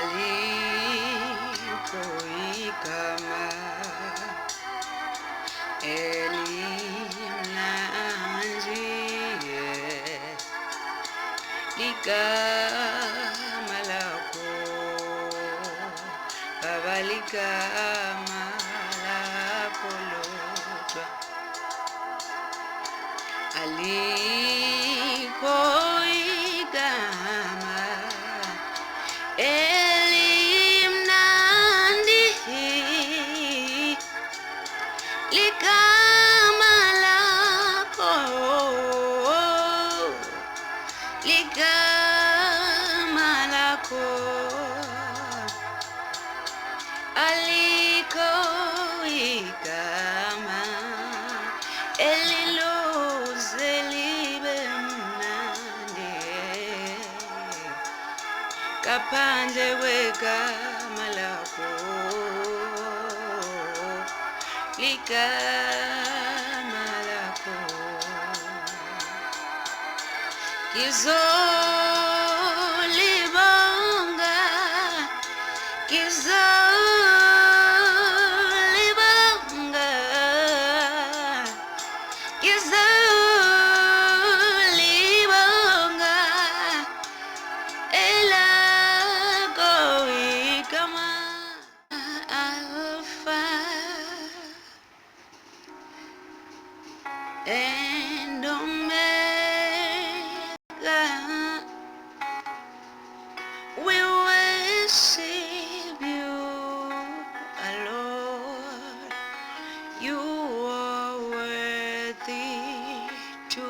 alikho igama elimnandi ligama lakho Baba ligama lakho lodwa alikho igama elimnandi ligama lakho alikho igama eliloze libe mnandi kaphandle kwegama lakho ligama lakho ngizolibonga ngizolibonga elakho igama Alpha and Omega. We worship you, our Lord. You are worthy to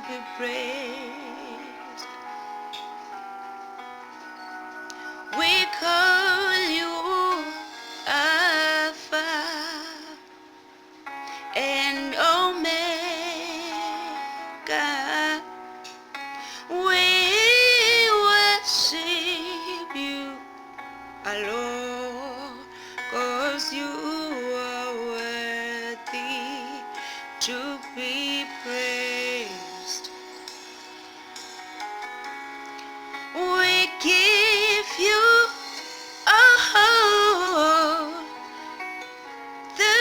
be praised. We call you Alpha and Omega. We worship you, our Lord, 'cause you are worthy to be praised. We give you all the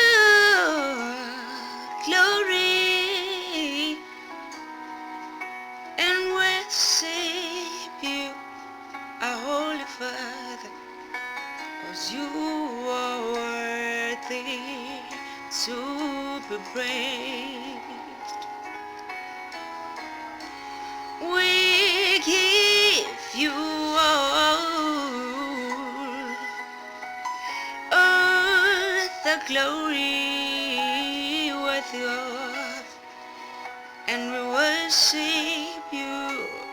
glory and worship you, our Holy Father, 'cause you are worthy to be praised. We give you all the glory worthy of, and we worship you,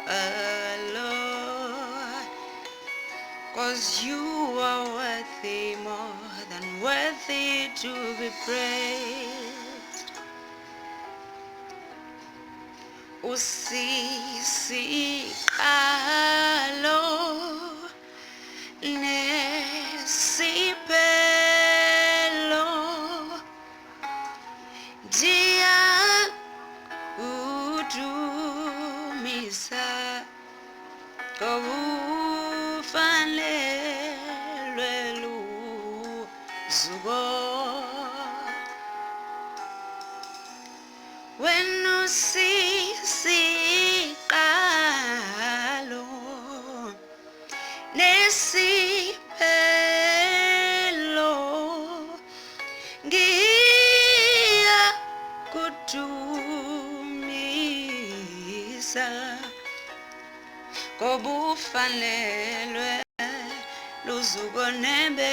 our Lord, 'cause you are worthy, more than worthy to be praised. Usisiqalo nesipelo Djnewsie Buthelezi luzuko when usisiqalo nesipelo ngiya kudumisa Buthelezi luzuko nembe